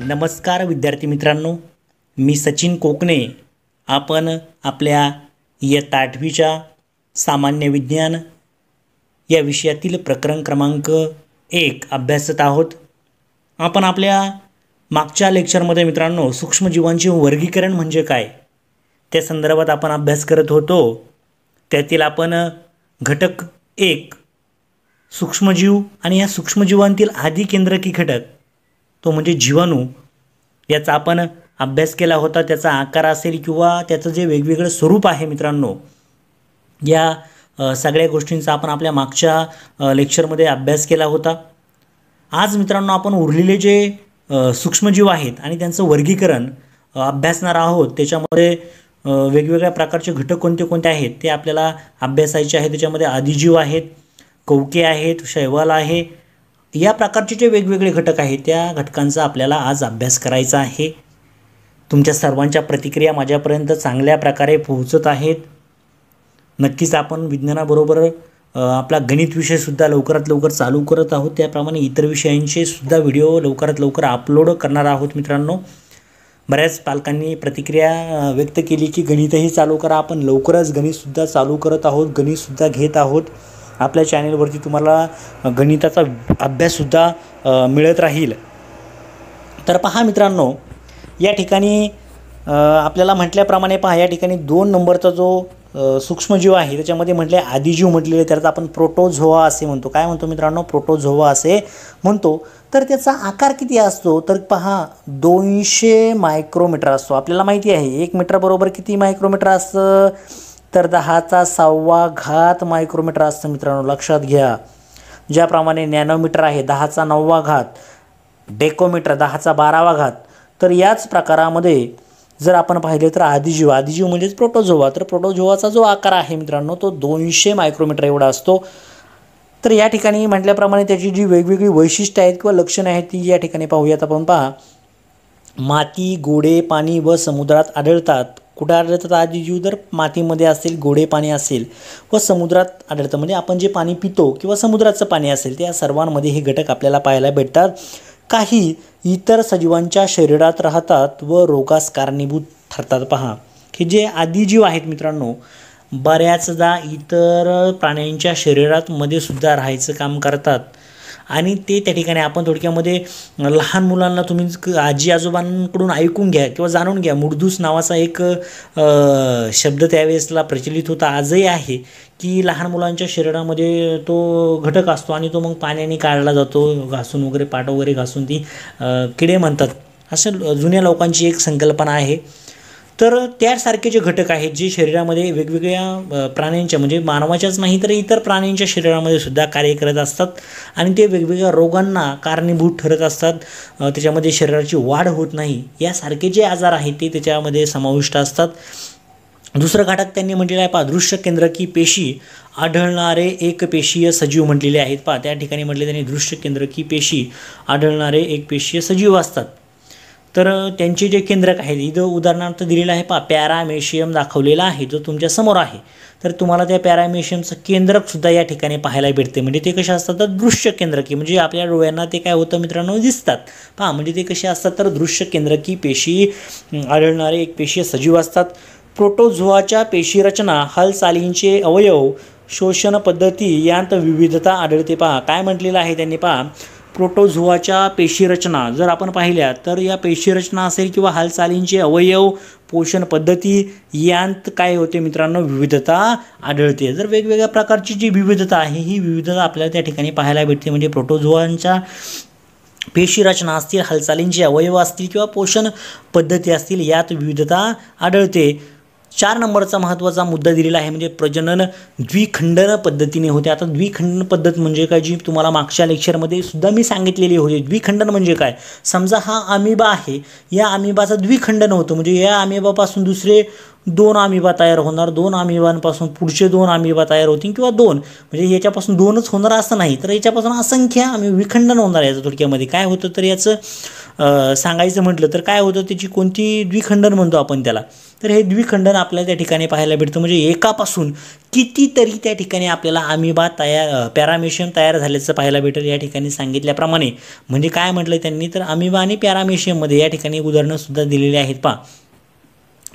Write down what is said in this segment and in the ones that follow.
नमस्कार विद्यार्थी मित्रांनो, मी सचिन कोकणे. आपण आपल्या इयत्ता 8वीच्या सामान्य विज्ञान या विषयातील प्रकरण क्रमांक 1 अभ्यासत आहोत. आपण आपल्या मागच्या लेक्चरमध्ये मित्रांनो सूक्ष्मजीवांचे वर्गीकरण म्हणजे काय त्या संदर्भात आपण अभ्यास करत होतो. त्यातील आपण घटक 1 सूक्ष्मजीव आणि या सूक्ष्मजीवांतील आदी केंद्रकी घटक तो म्हणजे जीवाणू याचा आपण अभ्यास केला होता. त्याचा आकार असेल किंवा त्याचं जे वेगवेगळं स्वरूप आहे मित्रांनो, या सगळ्या गोष्टींचा आपण आपल्या मागच्या लेक्चरमध्ये अभ्यास केला होता. आज मित्रांनो आपण उरलेले जे सूक्ष्मजीव आहेत आणि त्यांचं वर्गीकरण अभ्यासणार आहोत. त्याच्यामध्ये वेगवेगळ्या प्रकारचे घटक कोणते कोणते आहेत ते आपल्याला अभ्यासायचे आहेत. त्याच्यामध्ये आदिजीव आहेत, कवके आहेत, शैवाल आहे. या प्रकारचे जे वेगवेगळे घटक आहेत त्या घटकांचा आपल्याला आज अभ्यास करायचा आहे. तुमच्या सर्वांच्या प्रतिक्रिया माझ्यापर्यंत चांगल्या प्रकारे पोहोचत आहेत. नक्कीच आपण विज्ञानाबरोबर आपला गणित विषयसुद्धा लवकरात लवकर चालू करत आहोत. त्याप्रमाणे इतर विषयांचे सुद्धा व्हिडिओ लवकरात लवकर अपलोड करणार आहोत. मित्रांनो, बऱ्याच पालकांनी प्रतिक्रिया व्यक्त केली की गणितही चालू करा. आपण लवकरच गणितसुद्धा चालू करत आहोत, गणितसुद्धा घेत आहोत. आपल्या चॅनेलवरती तुम्हाला गणिताचा अभ्याससुद्धा मिळत राहील. तर पहा मित्रांनो, या ठिकाणी आपल्याला म्हटल्याप्रमाणे पहा, या ठिकाणी 2 नंबरचा जो सूक्ष्मजीव आहे त्याच्यामध्ये म्हटले आदिजीव म्हटलेले, त्याचा आपण प्रोटोझोआ असे म्हणतो. काय म्हणतो मित्रांनो? प्रोटोझोआ असे म्हणतो. तर त्याचा आकार किती असतो? तर पहा 200 मायक्रोमीटर असतो. आपल्याला माहिती आहे 1 मीटर बरोबर किती मायक्रोमीटर असतं? तर 10⁻⁴ मायक्रोमीटर असतं मित्रांनो, लक्षात घ्या. ज्याप्रमाणे नॅनोमीटर आहे 10⁹, डेकोमीटर 10⁻². तर याच प्रकारामध्ये जर आपण पाहिले तर आदिजीव म्हणजेच प्रोटोझोआ. तर प्रोटोझोआचा जो आकार आहे मित्रांनो तो 200 मायक्रोमीटर एवढा असतो. तर या ठिकाणी म्हटल्याप्रमाणे त्याची जी वेगवेगळी वैशिष्ट्ये आहेत किंवा लक्षणे आहेत ती या ठिकाणी पाहूयात आपण. पहा, माती, गोडे पाणी व समुद्रात आढळतात. कुठे आढळतात आदिजीव? तर मातीमध्ये असेल, गोडे पाणी असेल व समुद्रात आढळतं. म्हणजे आपण जे पाणी पितो किंवा समुद्राचं पाणी असेल त्या सर्वांमध्ये हे घटक आपल्याला पाहायला भेटतात. काही इतर सजीवांच्या शरीरात राहतात व रोगास कारणीभूत ठरतात. पहा, हे जे आदिजीव आहेत मित्रांनो बऱ्याचदा इतर प्राण्यांच्या शरीरात मध्ये सुद्धा राहायचं काम करतात. आणि ते त्या ठिकाणी आपण थोडक्यामध्ये लहान मुलांना तुम्ही आजी आजोबांकडून ऐकून घ्या किंवा जाणून घ्या. मुडदूस नावाचा एक शब्द त्यावेळेसला प्रचलित होता, आजही आहे, की लहान मुलांच्या शरीरामध्ये तो घटक असतो आणि तो मग पाण्याने काढला जातो, घासून वगैरे, पाट वगैरे घासून ती किडे म्हणतात. असं जुन्या लोकांची एक संकल्पना आहे. तर त्यासारखे जे घटक आहेत जे शरीरामध्ये वेगवेगळ्या प्राण्यांच्या म्हणजे मानवाच्याच नाही तर इतर प्राण्यांच्या शरीरामध्ये सुद्धा कार्य करत असतात आणि ते वेगवेगळ्या रोगांना कारणीभूत ठरत असतात. त्याच्यामध्ये शरीराची वाढ होत नाही, यासारखे जे आजार आहेत ते त्याच्यामध्ये समाविष्ट असतात. दुसरं घटक त्यांनी म्हटलेलं आहे, पहा, दृश्य केंद्रकी पेशी आढळणारे एकपेशीय सजीव म्हटलेले आहेत. पहा, त्या ठिकाणी म्हटले त्यांनी दृश्य केंद्रकी पेशी आढळणारे एकपेशीय सजीव असतात. तर त्यांचे जे केंद्रक आहेत इथं उदाहरणार्थ दिलेलं आहे. पहा, पॅरामेशियम दाखवलेला आहे जो तुमच्या समोर आहे. तर तुम्हाला त्या पॅरामेशियमचं केंद्रकसुद्धा या ठिकाणी पाहायला भेटते. म्हणजे ते कसे असतात? तर दृश्य केंद्रकी, म्हणजे आपल्या डोळ्यांना ते काय होतं मित्रांनो दिसतात. पहा, म्हणजे ते कसे असतात? तर दृश्य केंद्रकी पेशी आढळणारे एकपेशीय सजीव असतात. प्रोटोझोआच्या पेशी रचना, हालचालींचे अवयव, शोषण पद्धती यांत विविधता आढळते. पहा, काय म्हटलेलं आहे त्यांनी? पहा, प्रोटोझोआच्या पेशीरचना जर आपण पाहिल्या तर या पेशीरचना असेल किंवा हालचालींचे अवयव, पोषण पद्धती यांत काय होते मित्रांनो? विविधता आढळते. जर वेगवेगळ्या प्रकारची जी विविधता आहे ही विविधता आपल्याला त्या ठिकाणी पाहायला भेटते. म्हणजे प्रोटोझोआंच्या पेशीरचना असतील, हालचालींचे अवयव असतील किंवा पोषण पद्धती असतील यात विविधता आढळते. 4 नंबरचा महत्त्वाचा मुद्दा दिलेला आहे, म्हणजे प्रजनन द्विखंडन पद्धतीने होते. आता द्विखंडन पद्धत म्हणजे काय, जी तुम्हाला मागच्या लेक्चरमध्ये सुद्धा मी सांगितलेली होती. द्विखंडन म्हणजे काय? समजा हा अमिबा आहे, या अमिबाचं द्विखंडन होतं म्हणजे या अमिबापासून दुसरे 2 अमिबा तयार होणार, 2 अमिबांपासून पुढचे 2 अमिबा तयार होतील किंवा 2 म्हणजे याच्यापासून 2च होणार असं नाही, तर याच्यापासून असंख्य विखंडन होणार. याचं थोडक्यामध्ये काय होतं तर याचं सांगायचं म्हटलं तर काय होतं, त्याची कोणती द्विखंडन म्हणतो आपण त्याला, तर हे द्विखंडन आपल्याला त्या ठिकाणी पाहायला भेटतं. म्हणजे एकापासून कितीतरी त्या ठिकाणी आपल्याला अमिबा पॅरामेशियम तयार झाल्याचं पाहायला भेटेल या ठिकाणी सांगितल्याप्रमाणे. म्हणजे काय म्हटलं त्यांनी तर अमिबा आणि पॅरामेशियममध्ये या ठिकाणी उदाहरणंसुद्धा दिलेली आहेत पहा.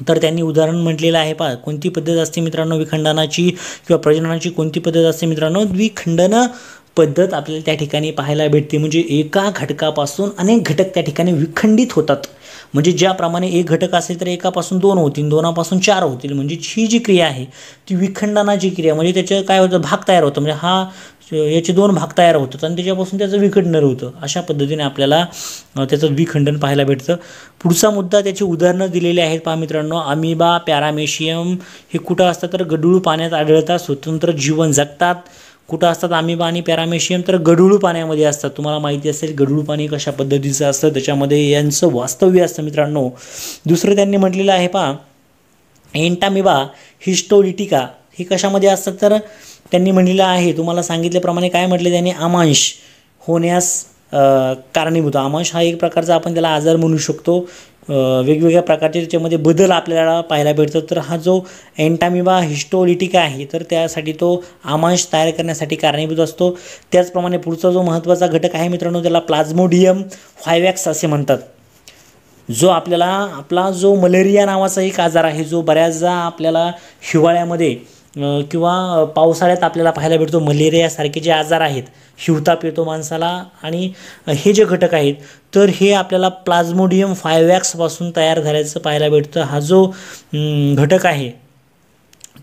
तर त्यांनी उदाहरण म्हटलेलं आहे पहा, कोणती पद्धत असते मित्रांनो विखंडनाची किंवा प्रजननाची कोणती पद्धत असते मित्रांनो, द्विखंडन पद्धत आपल्याला त्या ठिकाणी पाहायला भेटते. म्हणजे एका घटकापासून अनेक घटक त्या ठिकाणी विखंडित होतात. म्हणजे ज्याप्रमाणे एक घटक असेल तर एकापासून 2 होतील, 2पासून 4 होतील. म्हणजे ही जी क्रिया आहे ती विखंडनाची क्रिया, म्हणजे त्याचं काय होतं भाग तयार होतं, म्हणजे याचे 2 भाग तयार होतात आणि त्याच्यापासून त्याचं विखंडन होतं. अशा पद्धतीने आपल्याला त्याचं द्विखंडन पाहायला भेटतं. पुढचा मुद्दा त्याची उदाहरणं दिलेली आहेत पहा मित्रांनो. अमिबा पॅरामेशियम हे कुठं असतात तर गढूळ पाण्यात आढळतात, स्वतंत्र जीवन जगतात. कुठं असतात अमिबा आणि पॅरामेशियम तर गढूळ पाण्यामध्ये असतात. तुम्हाला माहिती असेल गढूळ पाणी कशा पद्धतीचं असतं, त्याच्यामध्ये यांचं वास्तव्य असतं मित्रांनो. दुसरं त्यांनी म्हटलेलं आहे पहा, एंटामिबा हिस्टोलिटिका हे कशामध्ये असतात तर त्यांनी म्हणलेलं आहे, तुम्हाला सांगितल्याप्रमाणे काय म्हटले त्यांनी, आमांश होण्यास कारणीभूत. आमांश हा एक प्रकारचा आपण त्याला आजार म्हणू शकतो. वेगवेगळ्या प्रकारचे त्याच्यामध्ये बदल आपल्याला पाहायला भेटतात. तर हा जो एंटामिबा हिस्टोलिटिका आहे तर त्यासाठी तो आमांश तयार करण्यासाठी कारणीभूत असतो. त्याचप्रमाणे पुढचा जो महत्त्वाचा घटक आहे मित्रांनो त्याला प्लाझ्मोडियम व्हायवॅक्स असे म्हणतात. जो आपला जो मलेरिया नावाचा एक आजार आहे, जो बऱ्याचदा आपल्याला हिवाळ्यामध्ये किंवा पावसाळ्यात आपल्याला पाहायला भेटतो. मलेरियासारखे जे आजार आहेत, हिवताप येतो माणसाला, आणि हे जे घटक आहेत तर हे आपल्याला प्लाझ्मोडियम व्हायवॅक्सपासून तयार झाल्याचं पाहायला भेटतं. हा जो घटक आहे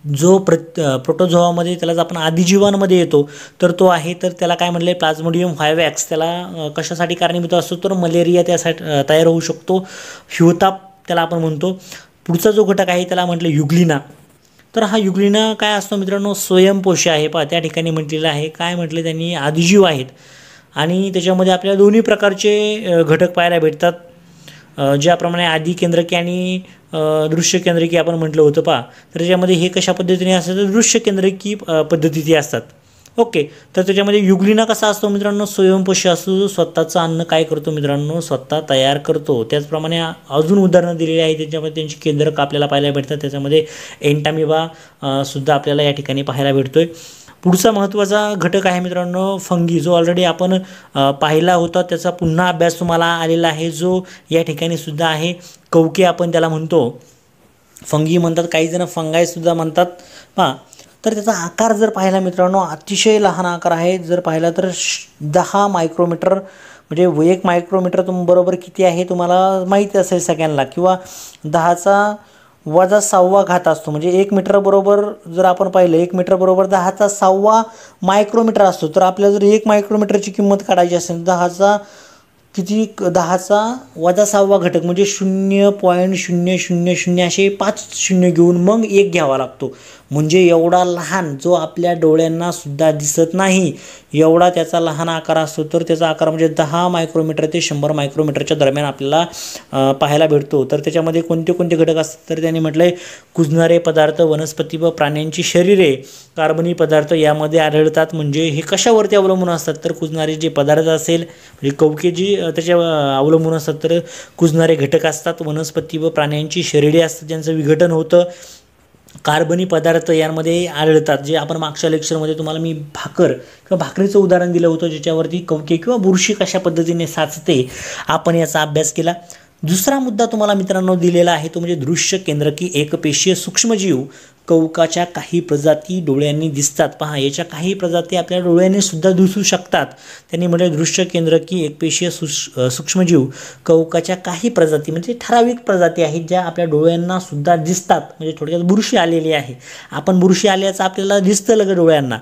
जो प्रोटोझोआमध्ये त्यालाच आपण आदिजीवांमध्ये येतो तर तो आहे, तर त्याला काय म्हटलं प्लाझ्मोडियम व्हायवॅक्स. त्याला कशासाठी कारणीभूत असतो तर मलेरिया त्यासाठी तयार होऊ शकतो, हिवताप त्याला आपण म्हणतो. पुढचा जो घटक आहे त्याला म्हटलं युग्लिना. तर हा युग्लिना काय असतो मित्रांनो, स्वयंपोषी आहे पहा. त्या ठिकाणी म्हटलेलं आहे, काय म्हटले त्यांनी, आदिजीव आहेत आणि त्याच्यामध्ये आपल्याला दोन्ही प्रकारचे घटक पाहायला भेटतात. ज्याप्रमाणे आदी केंद्रकी आणि दृश्य केंद्रकी आपण म्हटलं होतं पहा, तर त्याच्यामध्ये हे कशा पद्धतीने असतात तर दृश्य केंद्रकी पद्धतीचे असतात. ओके, तर त्याच्यामध्ये युग्लिना कसा असतो मित्रांनो, स्वयंपोषी असतो, स्वतःचं अन्न काय करतो मित्रांनो, स्वतः तयार करतो. त्याचप्रमाणे अजून उदाहरणं दिलेली आहेत, त्याच्यामध्ये त्यांची केंद्रक आपल्याला पाहायला भेटतात. त्याच्यामध्ये एंटामिबा सुद्धा आपल्याला या ठिकाणी पाहायला भेटतोय. पुढचा महत्त्वाचा घटक आहे मित्रांनो फंगी, जो ऑलरेडी आपण पाहिला होता, त्याचा पुन्हा अभ्यास तुम्हाला आलेला आहे, जो या ठिकाणी सुद्धा आहे. कवके आपण त्याला म्हणतो, फंगी म्हणतात, काही जण फंगायसुद्धा म्हणतात पहा. तर त्याचा आकार जर पाहिला मित्रांनो अतिशय लहान आकार आहे. जर पाहिला तर 10 मायक्रोमीटर, म्हणजे 1 मायक्रोमीटर बरोबर किती आहे तुम्हाला माहिती असेल सगळ्यांना, किंवा 10⁻⁶ असतो. म्हणजे 1 मीटर बरोबर जर आपण पाहिलं 1 मीटर बरोबर 10⁻⁶ मायक्रोमीटर असतो. तर आपल्याला जर 1 मायक्रोमीटरची किंमत काढायची असेल 10⁻⁶ घटक म्हणजे 0.000 असे 5 शून्य घेऊन मग 1 घ्यावा लागतो. म्हणजे एवढा लहान, जो आपल्या डोळ्यांना सुद्धा दिसत नाही एवढा त्याचा लहान आकार असतो. तर त्याचा आकार म्हणजे 10 मायक्रोमीटर ते 100 मायक्रोमीटरच्या दरम्यान आपल्याला पाहायला भेटतो. तर त्याच्यामध्ये कोणते कोणते घटक असतात तर त्यांनी म्हटलंय कुजणारे पदार्थ, वनस्पती व प्राण्यांची शरीरे, कार्बनी पदार्थ यामध्ये आढळतात. म्हणजे हे कशावरती अवलंबून असतात तर कुजणारे जे पदार्थ असेल, म्हणजे कवके जी त्याच्यावर अवलंबून असतात, तर कुजणारे घटक असतात. वनस्पती व प्राण्यांची शरीरे असतात, ज्यांचं विघटन होतं. कार्बनी पदार्थ यांमध्ये आढळतात, जे आपण मागच्या लेक्चरमध्ये तुम्हाला मी भाकर किंवा भाकरीचं उदाहरण दिलं होतं, ज्याच्यावरती कवके किंवा बुरशी कशा पद्धतीने साचते आपण याचा अभ्यास केला. दुसरा मुद्दा तुम्हाला मित्रांनो दिलेला आहे तो म्हणजे दृश्य केंद्रकी एकपेशीय सूक्ष्मजीव. कवकाच्या काही प्रजाती डोळ्यांनी दिसतात पहा, याच्या काही प्रजाती आपल्या डोळ्यांनी सुद्धा दिसू शकतात. त्यांनी म्हटले दृश्य केंद्रकी एकपेशीय सूक्ष्मजीव कवकाच्या काही प्रजाती, म्हणजे ठराविक प्रजाती आहेत ज्या आपल्या डोळ्यांना सुद्धा दिसतात. म्हणजे थोडक्यात बुरशी आलेली आहे, आपण बुरशी आल्याचं आपल्याला दिसतं लगेच डोळ्यांना.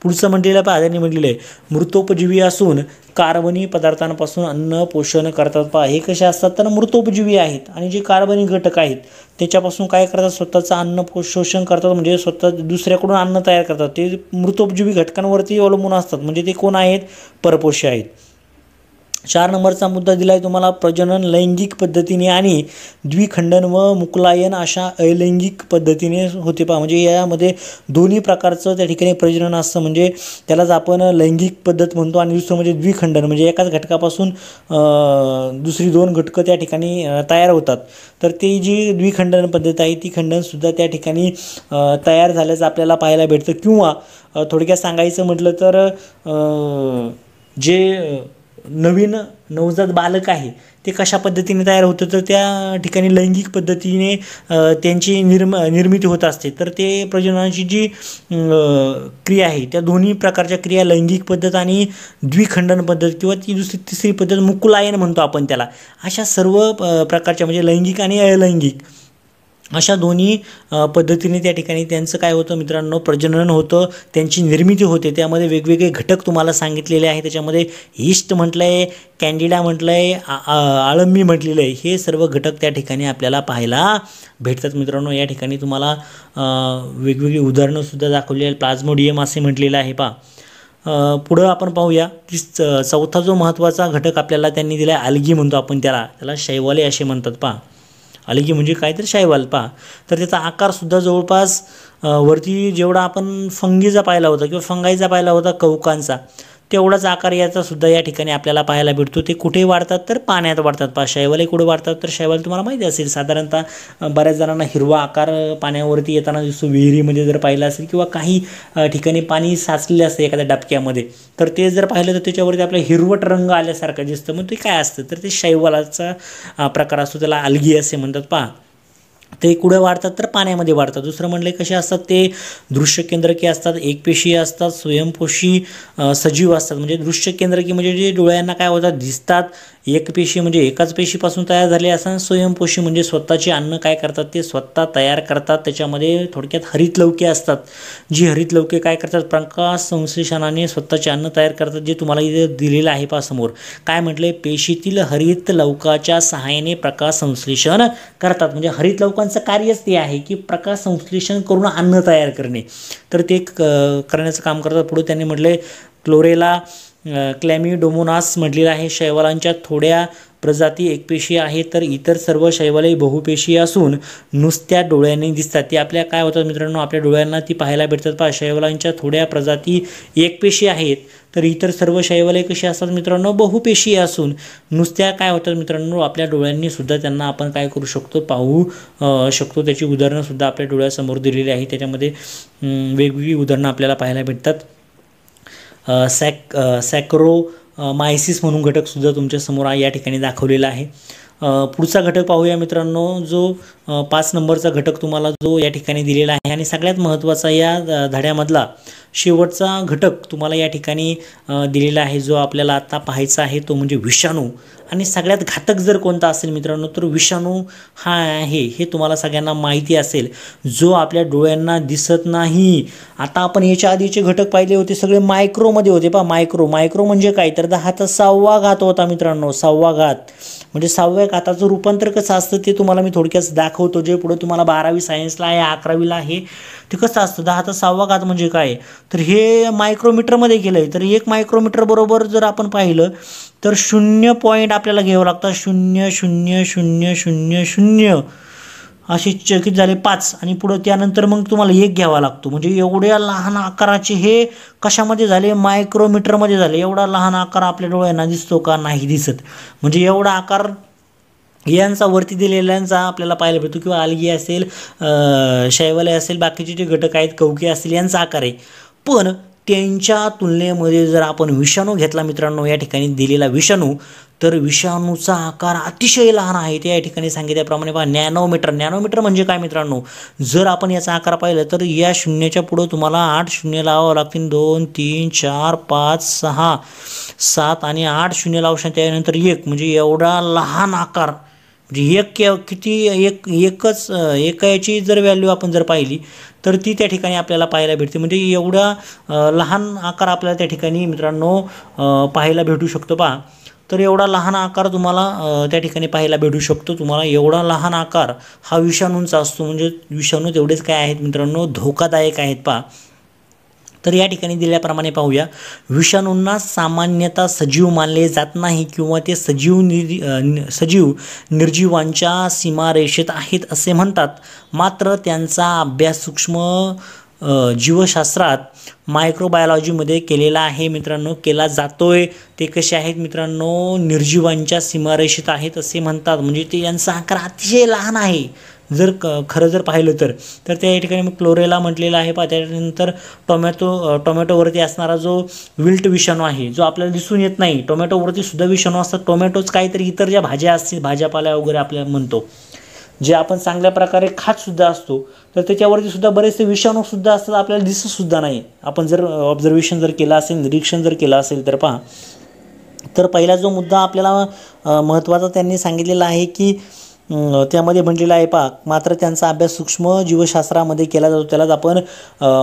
पुढचं म्हटलेलं पहा, त्यांनी म्हटलेलं आहे मृतोपजीवी असून कार्बनी पदार्थांपासून अन्न पोषण करतात पहा. हे कसे असतात तर मृतोपजीवी आहेत, आणि जे कार्बनी घटक आहेत त्याच्यापासून काय करतात, स्वतःचं अन्न शोषण करतात, म्हणजे स्वतः दुसऱ्याकडून अन्न तयार करतात. ते मृतोपजीवी घटकांवरती अवलंबून असतात. म्हणजे ते कोण आहेत, परपोषी आहेत. 4 नंबरचा मुद्दा दिला आहे तुम्हाला, प्रजनन लैंगिक पद्धतीने आणि द्विखंडन व मुक्लायन अशा अलैंगिक पद्धतीने होते पहा. म्हणजे यामध्ये दोन्ही प्रकारचं त्या ठिकाणी प्रजनन असतं, म्हणजे त्यालाच आपण लैंगिक पद्धत म्हणतो. आणि दुसरं म्हणजे द्विखंडन, म्हणजे एकाच घटकापासून दुसरी 2 घटकं त्या ठिकाणी तयार होतात. तर ती जी द्विखंडन पद्धत आहे ती खंडनसुद्धा त्या ठिकाणी तयार झाल्याचं आपल्याला पाहायला भेटतं. किंवा थोडक्यात सांगायचं म्हटलं तर जे नवीन नवजात बालक आहे ते कशा पद्धतीने तयार होतं, तर त्या ठिकाणी लैंगिक पद्धतीने त्यांची निर्मिती होत असते. तर ते प्रजननाची जी क्रिया आहे त्या दोन्ही प्रकारच्या क्रिया, लैंगिक पद्धत आणि द्विखंडन पद्धत किंवा ती तिसरी पद्धत मुकुलायन म्हणतो आपण त्याला, अशा सर्व प्रकारच्या म्हणजे लैंगिक आणि अलैंगिक अशा दोन्ही पद्धतीने त्या ठिकाणी त्यांचं काय होतं मित्रांनो, प्रजनन होतं, त्यांची निर्मिती होते. त्यामध्ये वेगवेगळे घटक तुम्हाला सांगितलेले आहे. त्याच्यामध्ये ईस्ट म्हटलं आहे, कॅन्डिडा म्हटलं आहे, आळंबी म्हटलेलं आहे. हे सर्व घटक त्या ठिकाणी आपल्याला पाहायला भेटतात मित्रांनो. या ठिकाणी तुम्हाला वेगवेगळी उदाहरणंसुद्धा दाखवली आहे. प्लाझ्मोडियम असे म्हटलेलं आहे पहा. पुढं आपण पाहूया की चौथा जो महत्त्वाचा घटक आपल्याला त्यांनी दिला आहे, आल्गी म्हणतो आपण त्याला शैवाले असे म्हणतात पहा. आल्गी म्हणजे काय तर शैवाल पहा. तर त्याचा आकारसुद्धा जवळपास वरती जेवढा आपण फंगीचा पाहिला होता किंवा फंगाईचा पाहिला होता कवकांचा, तेवढाच आकार याचा सुद्धा या ठिकाणी आपल्याला पाहायला भेटतो. ते कुठे वाढतात तर पाण्यात वाढतात पहा. शैवाल कुठे वाढतात तर शैवाल तुम्हाला माहिती असेल, साधारणतः बऱ्याच जणांना हिरवा आकार पाण्यावरती येताना दिसतो, विहिरीमध्ये जर पाहिलं असेल किंवा काही ठिकाणी पाणी साचलेलं असतं एखाद्या डबक्यामध्ये, तर ते जर पाहिलं तर त्याच्यावरती आपल्या हिरवट रंग आल्यासारखं दिसतं. मग ते काय असतं तर ते शैवालाचा प्रकार असतो, त्याला आल्गी असे म्हणतात पहा. ते कुठे वाढतात तर पाण्यामध्ये वाढतात. दुसरं म्हणले कसे असतात ते दृश्य केंद्रकी असतात, एकपेशीय असतात, स्वयंपोषी सजीव असतात. म्हणजे दृश्य केंद्रकी म्हणजे जे डोळ्यांना काय होतात दिसतात, एकपेशी म्हणजे एकाच पेशीपासून तयार झाले असतात, स्वयंपोषी म्हणजे स्वतःचे अन्न काय करतात ते स्वतः तयार करतात. त्याच्यामध्ये थोडक्यात हरितलवके असतात, जी हरितलवके काय करतात प्रकाश संश्लेषणाने स्वतःचे अन्न तयार करतात. जे तुम्हाला इथे दिलेलं आहे पहा समोर, काय म्हटले, पेशीतील हरितलवकाच्या सहाय्याने प्रकाश संश्लेषण करतात. म्हणजे हरितलवकांचं कार्यच ते आहे की प्रकाश संश्लेषण करून अन्न तयार करणे. तर ते करण्याचं काम करतात. पुढे त्यांनी म्हटले क्लोरेला क्लॅमिडोमोनास म्हटलेलं आहे. शैवालांच्या थोड्या प्रजाती एकपेशीय आहेत, तर इतर सर्व शैवाले बहुपेशीय असून नुसत्या डोळ्यांनी दिसतात. ते आपल्या काय होतात मित्रांनो, आपल्या डोळ्यांना ती पाहायला भेटतात पहा. शैवालांच्या थोड्या प्रजाती एकपेशीय आहेत, तर इतर सर्व शैवाले कशी असतात मित्रांनो, बहुपेशीय असून नुसत्या काय होतात मित्रांनो, आपल्या डोळ्यांनी सुद्धा त्यांना आपण काय करू शकतो, पाहू शकतो. त्याची उदाहरणंसुद्धा आपल्या डोळ्यासमोर दिलेली आहे. त्याच्यामध्ये वेगवेगळी उदाहरणं आपल्याला पाहायला भेटतात. सॅक्रोमायसिस म्हणून घटकसुद्धा तुमच्यासमोर या ठिकाणी दाखवलेला आहे. पुढचा घटक पाहूया मित्रांनो, जो 5 नंबरचा घटक तुम्हाला जो या ठिकाणी दिलेला आहे आणि सगळ्यात महत्त्वाचा या धड्यामधला शेवटचा घटक तुम्हाला या ठिकाणी दिलेला आहे, जो आपल्याला आता पाहायचा आहे तो म्हणजे विषाणू. आणि सगळ्यात घातक जर कोणता असेल मित्रांनो तर विषाणू हा आहे, हे तुम्हाला सगळ्यांना माहिती असेल, जो आपल्या डोळ्यांना दिसत नाही. आता आपण याच्या आधीचे घटक पाहिले होते सगळे मायक्रोमध्ये होते पहा. मायक्रो म्हणजे काय तर 10चा 6वा घात होता मित्रांनो, 6वा घात. म्हणजे 6व्या घाताचं रूपांतर कसं असतं ते तुम्हाला मी थोडक्यात दाखवतो, जे पुढे तुम्हाला 12वी सायन्सला आहे, 11वीला आहे. ते कसं असतं 10चा 6वा घात म्हणजे काय, तर हे मायक्रोमीटरमध्ये केलं आहे. तर 1 मायक्रोमीटर बरोबर जर आपण पाहिलं तर 0 पॉईंट आपल्याला घ्यावं लागतं, 0.0000 असे किती झाले 5, आणि पुढं त्यानंतर मग तुम्हाला 1 घ्यावा लागतो. म्हणजे एवढ्या लहान आकाराचे हे कशामध्ये झाले, मायक्रोमीटरमध्ये झाले. एवढा लहान आकार आपल्या डोळ्यांना दिसतो का, नाही दिसत. म्हणजे एवढा आकार यांचा वरती दिलेल्यांचा आपल्याला पाहायला भेटतो, किंवा आल्गी असेल, शैवाले असेल, बाकीचे जे घटक आहेत कवके असतील यांचा आकार आहे. पण त्यांच्या तुलनेमध्ये जर आपण विषाणू घेतला मित्रांनो, या ठिकाणी दिलेला विषाणू, तर विषाणूचा आकार अतिशय लहान आहे. त्या या ठिकाणी सांगितल्याप्रमाणे पहा, नॅनोमीटर म्हणजे काय मित्रांनो, जर आपण याचा आकार पाहिला तर या शून्याच्या पुढं तुम्हाला 8 शून्य लावावं लागतील, 2 3 4 5 6 7 आणि 8 शून्य लावशाल, त्यानंतर 1. म्हणजे एवढा लहान आकार, म्हणजे एकच याची जर व्हॅल्यू आपण जर पाहिली तर ती त्या ठिकाणी आपल्याला पाहायला भेटते. म्हणजे एवढा लहान आकार आपल्याला त्या ठिकाणी मित्रांनो पाहायला भेटू शकतो पहा. तर एवढा लहान आकार तुम्हाला त्या ठिकाणी पाहायला भेटू शकतो. तुम्हाला एवढा लहान आकार हा विषाणूंचा असतो. म्हणजे विषाणू तेवढेच काय आहेत मित्रांनो, धोकादायक आहेत पहा. तर या ठिकाणी दिल्याप्रमाणे पाहूया, विषाणूंना सामान्यतः सजीव मानले जात नाही किंवा ते सजीव निर्जीवांच्या सीमारेषेत आहेत असे म्हणतात. मात्र त्यांचा अभ्यास सूक्ष्म जीवशास्त्रात मायक्रोबायोलॉजीमध्ये केलेला आहे मित्रांनो, केला जातोय. ते कसे आहेत मित्रांनो, निर्जीवांच्या सीमारेषेत आहेत असे म्हणतात. म्हणजे ते यांचा आकार अतिशय लहान आहे जर खरं जर पाहिलं तर त्या ठिकाणी मी क्लोरेला म्हटलेलं आहे. त्यानंतर टोमॅटोवरती असणारा जो विल्ट विषाणू आहे, जो आपल्याला दिसून येत नाही. टोमॅटोवरती सुद्धा विषाणू असतात. टोमॅटोच काहीतरी इतर ज्या भाज्या असतील, भाज्यापाल्या वगैरे आपल्याला म्हणतो, जे आपण चांगल्या प्रकारे खात सुद्धा असतो, तर त्याच्यावरती सुद्धा बरेचसे विषाणू सुद्धा असतात, आपल्याला दिसत सुद्धा नाही. आपण जर ऑब्झर्वेशन जर केलं असेल, निरीक्षण जर केलं असेल तर पहा, तर पहिला जो मुद्दा आपल्याला महत्त्वाचा त्यांनी सांगितलेला आहे की त्यामध्ये म्हटलेलं आहे पहा, मात्र त्यांचा अभ्यास सूक्ष्म जीवशास्त्रामध्ये केला जातो, त्यालाच आपण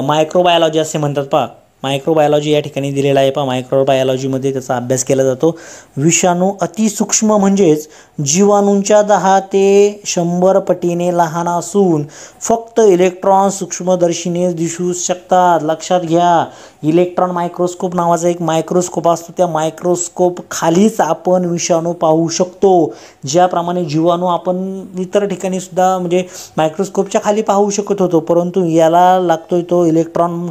मायक्रोबायोलॉजी असे म्हणतात. पहा, मायक्रोबायोलॉजी या ठिकाणी दिलेला आहे. पहा, मायक्रोबायोलॉजीमध्ये त्याचा अभ्यास केला जातो. विषाणू अतिसूक्ष्म म्हणजेच जीवाणूंच्या 10 ते 100 पटीने लहान असून फक्त इलेक्ट्रॉन सूक्ष्मदर्शीने दिसू शकतात. लक्षात घ्या, इलेक्ट्रॉन मायक्रोस्कोप नावाचा एक मायक्रोस्कोप असतो. त्या मायक्रोस्कोप खालीच आपण विषाणू पाहू शकतो. ज्याप्रमाणे जीवाणू आपण इतर ठिकाणी सुद्धा म्हणजे मायक्रोस्कोपच्या खाली पाहू शकत होतो, परंतु याला लागतोय तो इलेक्ट्रॉन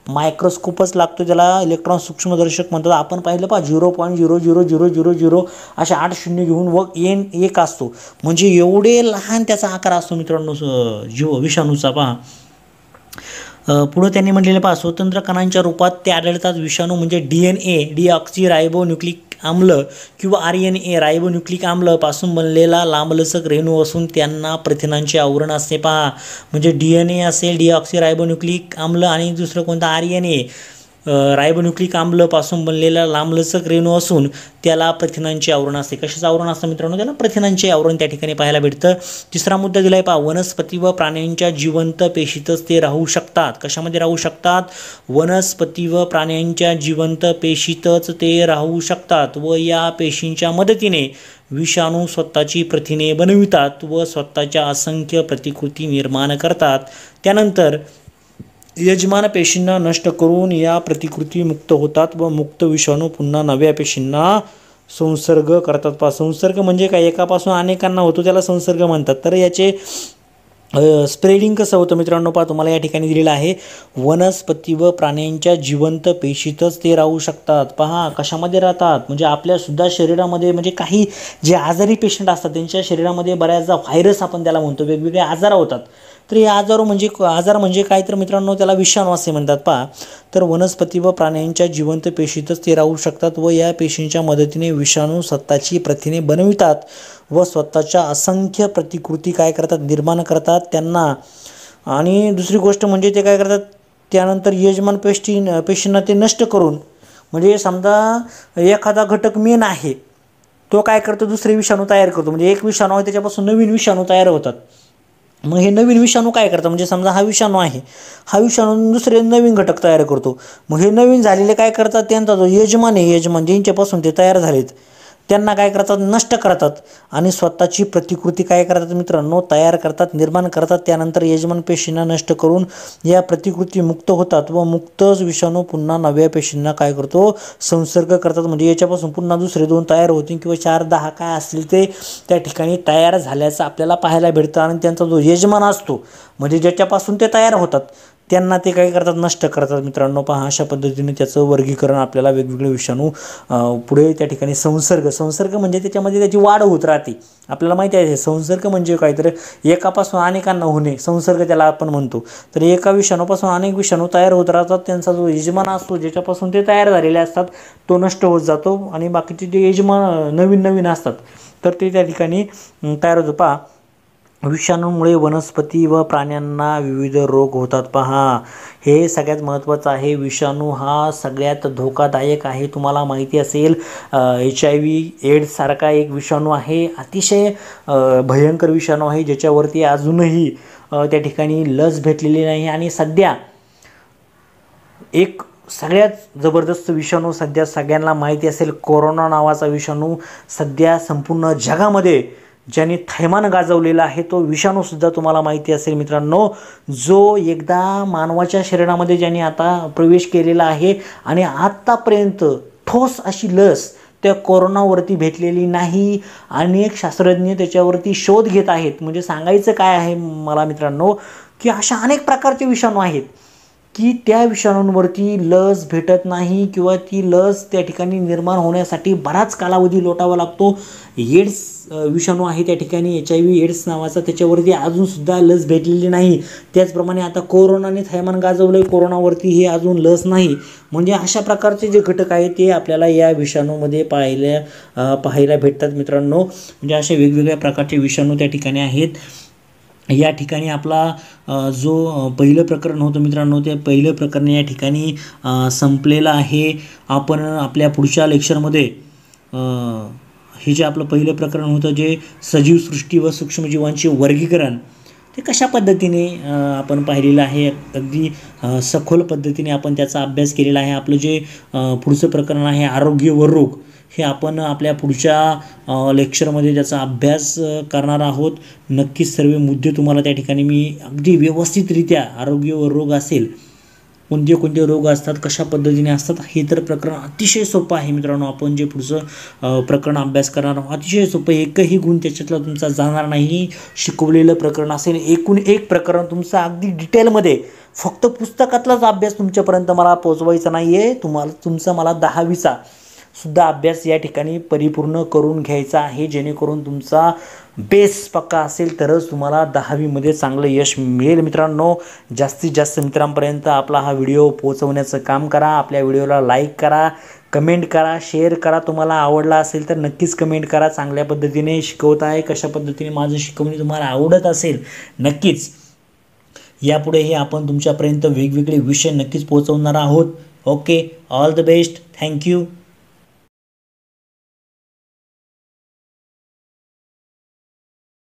मायक्रोस्कोपच लागतो, ज्याला इलेक्ट्रॉन सूक्ष्मदर्शक म्हणतात. आपण पाहिलं पहा, 0.000000 अशा 8 शून्य घेऊन एन 1 असतो. म्हणजे एवढे लहान त्याचा आकार असतो मित्रांनो विषाणूचा. पहा, पुढे त्यांनी म्हटलेलं पहा, स्वतंत्र कणांच्या रूपात ते आढळतात. विषाणू म्हणजे DNA डीऑक्सिरायबोन्यूक्लिक आम्ल किंवा RNA रायबोन्यूक्लिक आम्ल पासून बनलेला लांबलचक रेणू असून त्यांना प्रथिनांचे आवरण असते. पहा, म्हणजे DNA असेल, डीऑक्सिरायबोन्यूक्लिक आम्ल, आणि दुसरं कोणतं RNA रायबोन्यूक्लिक आम्ल पासून बनलेला लांबलचक रेणू असून त्याला प्रथिनांचे आवरण असते. कशाचं आवरण असतं मित्रांनो? त्याला प्रथिनांचे आवरण त्या ठिकाणी पाहायला भेटतं. तिसरा मुद्दा दिलाय पहा, वनस्पती व प्राण्यांच्या जिवंत पेशीतच ते राहू शकतात. कशामध्ये राहू शकतात? वनस्पती व प्राण्यांच्या जिवंत पेशीतच ते राहू शकतात व या पेशींच्या मदतीने विषाणू स्वतःची प्रथिने बनवितात व स्वतःच्या असंख्य प्रतिकृती निर्माण करतात. त्यानंतर यजमान पेशींना नष्ट करून या प्रतिकृती मुक्त होतात व मुक्त विषाणू पुन्हा नव्या पेशींना संसर्ग करतात. पहा, संसर्ग म्हणजे काय? एकापासून अनेकांना होतो, त्याला संसर्ग म्हणतात. तर याचे स्प्रेडिंग कसं होतं मित्रांनो? पहा, तुम्हाला या ठिकाणी दिलेलं आहे, वनस्पती व प्राण्यांच्या जिवंत पेशीतच ते राहू शकतात. पहा, कशामध्ये राहतात? म्हणजे आपल्या सुद्धा शरीरामध्ये, म्हणजे काही जे आजारी पेशंट असतात त्यांच्या शरीरामध्ये बऱ्याचदा व्हायरस आपण त्याला म्हणतो, वेगवेगळे आजार होतात. तर हे आजार म्हणजे काय तर मित्रांनो, त्याला विषाणू असे म्हणतात. पहा, तर वनस्पती व प्राण्यांच्या जिवंत पेशीतच ते राहू शकतात व या पेशींच्या मदतीने विषाणू स्वतःची प्रथिने बनवितात व स्वतःच्या असंख्य प्रतिकृती काय करतात? निर्माण करतात त्यांना. आणि दुसरी गोष्ट म्हणजे ते काय करतात? त्यानंतर यजमान पेशींना ते नष्ट करून, म्हणजे समजा एखादा घटक मेन आहे, तो काय करतो? दुसरे विषाणू तयार करतो. म्हणजे एक विषाणू आहे, त्याच्यापासून नवीन विषाणू तयार होतात. मग हे नवीन विषाणू काय करतात? म्हणजे समजा हा विषाणू आहे, हा विषाणू दुसरे नवीन घटक तयार करतो. मग हे नवीन झालेले काय करतात? त्यांचा जो यजमान आहे, ज्यांच्यापासून ते तयार झालेत, त्यांना काय करतात? नष्ट करतात आणि स्वतःची प्रतिकृती काय करतात मित्रांनो? तयार करतात, निर्माण करतात. त्यानंतर यजमान पेशींना नष्ट करून या प्रतिकृती मुक्त होतात व मुक्तच विषाणू पुन्हा नव्या पेशींना काय करतो? संसर्ग करतात. म्हणजे याच्यापासून पुन्हा दुसरे 2 तयार होतील किंवा 4, 10 काय असतील ते त्या ठिकाणी तयार झाल्याचं आपल्याला पाहायला भेटतं. आणि त्यांचा जो यजमान असतो, म्हणजे ज्याच्यापासून ते तयार होतात, त्यांना ते काय करतात? नष्ट करतात मित्रांनो. पहा, अशा पद्धतीने त्याचं वर्गीकरण आपल्याला वेगवेगळे विषाणू पुढे त्या ठिकाणी संसर्ग म्हणजे त्याच्यामध्ये त्याची वाढ होत राहते. आपल्याला माहिती आहे संसर्ग म्हणजे काय? तर एकापासून अनेकांना होणे, संसर्ग त्याला आपण म्हणतो. तर एका विषाणूपासून अनेक विषाणू तयार होत राहतात. त्यांचा जो यजमान असतो, ज्याच्यापासून ते तयार झालेले असतात, तो नष्ट होत जातो आणि बाकीचे जे यजमान नवीन असतात तर ते त्या ठिकाणी तयार होतं. पहा, विषाणूमुळे वनस्पती व प्राण्यांना विविध रोग होतात. पहा, हे सगळ्यात महत्त्वाचं आहे. विषाणू हा सगळ्यात धोकादायक आहे. तुम्हाला माहिती असेल, HIV एड्स सारखा एक विषाणू आहे, अतिशय भयंकर विषाणू आहे, ज्याच्यावरती अजूनही त्या ठिकाणी लस भेटलेली नाही. आणि सध्या एक सगळ्यात जबरदस्त विषाणू सध्या सगळ्यांना माहिती असेल, कोरोना नावाचा विषाणू सध्या संपूर्ण जगामध्ये ज्याने थैमान गाजवलेला आहे तो विषाणूसुद्धा तुम्हाला माहिती असेल मित्रांनो, जो एकदा मानवाच्या शरीरामध्ये ज्याने आता प्रवेश केलेला आहे आणि आत्तापर्यंत ठोस अशी लस त्या कोरोनावरती भेटलेली नाही. अनेक शास्त्रज्ञ त्याच्यावरती शोध घेत आहेत. म्हणजे सांगायचं काय आहे मला मित्रांनो, की अशा अनेक प्रकारचे विषाणू आहेत की त्या विषाणूंवरती लस भेटत नाही किंवा ती लस त्या ठिकाणी निर्माण होण्यासाठी बराच कालावधी लोटावा लागतो. एड्स विषाणू आहे त्या ठिकाणी, HIV एड्स नावाचा, त्याच्यावरती अजूनसुद्धा लस भेटलेली नाही. त्याचप्रमाणे आता कोरोनाने थैमान गाजवलं आहे, कोरोनावरती हे अजून लस नाही. म्हणजे अशा प्रकारचे जे घटक आहेत ते आपल्याला या विषाणूमध्ये पाहायला भेटतात मित्रांनो. म्हणजे अशा वेगवेगळ्या प्रकारचे विषाणू त्या ठिकाणी आहेत. या ठिकाणी आपला जो पहिलं प्रकरण होतं मित्रांनो, ते पहिलं प्रकरण या ठिकाणी संपलेलं आहे. आपण आपल्या पुढच्या लेक्चरमध्ये हे जे आपलं पहिलं प्रकरण होतं जे सजीव सृष्टी व सूक्ष्मजीवांचे वर्गीकरण, ते कशा पद्धतीने आपण पाहिलेलं आहे. अगदी सखोल पद्धतीने आपण त्याचा अभ्यास केलेला आहे. आपलं जे पुढचं प्रकरण आहे आरोग्य व रोग, हे आपण आपल्या पुढच्या लेक्चरमध्ये त्याचा अभ्यास करणार आहोत. नक्कीच सर्व मुद्दे तुम्हाला त्या ठिकाणी मी अगदी व्यवस्थितरित्या, आरोग्य व रोग असेल, कोणते कोणते रोग असतात, कशा पद्धतीने असतात, हे तर प्रकरण अतिशय सोपं आहे मित्रांनो. आपण जे पुढचं प्रकरण अभ्यास करणार आहोत अतिशय सोपं, एकही गुण त्याच्यातला तुमचा जाणार नाही. शिकवलेलं प्रकरण असेल, एकूण एक प्रकरण तुमचं अगदी डिटेलमध्ये, फक्त पुस्तकातलाच अभ्यास तुमच्यापर्यंत मला पोहोचवायचा नाही आहे. तुमचा मला 10वीचा सुद्धा अभ्यास या ठिकाणी परिपूर्ण करून घ्यायचा आहे, जेणेकरून तुमचा बेस पक्का असेल तरच तुम्हाला 10वीमध्ये चांगलं यश मिळेल मित्रांनो. जास्तीत जास्त मित्रांपर्यंत आपला हा व्हिडिओ पोहोचवण्याचं काम करा. आपल्या व्हिडिओला लाईक करा, कमेंट करा, शेअर करा. तुम्हाला आवडला असेल तर नक्कीच कमेंट करा. चांगल्या पद्धतीने शिकवत आहे, कशा पद्धतीने माझं शिकवणी तुम्हाला आवडत असेल नक्कीच यापुढेही आपण तुमच्यापर्यंत वेगवेगळे विषय नक्कीच पोहोचवणार आहोत. Okay, all the best, thank you.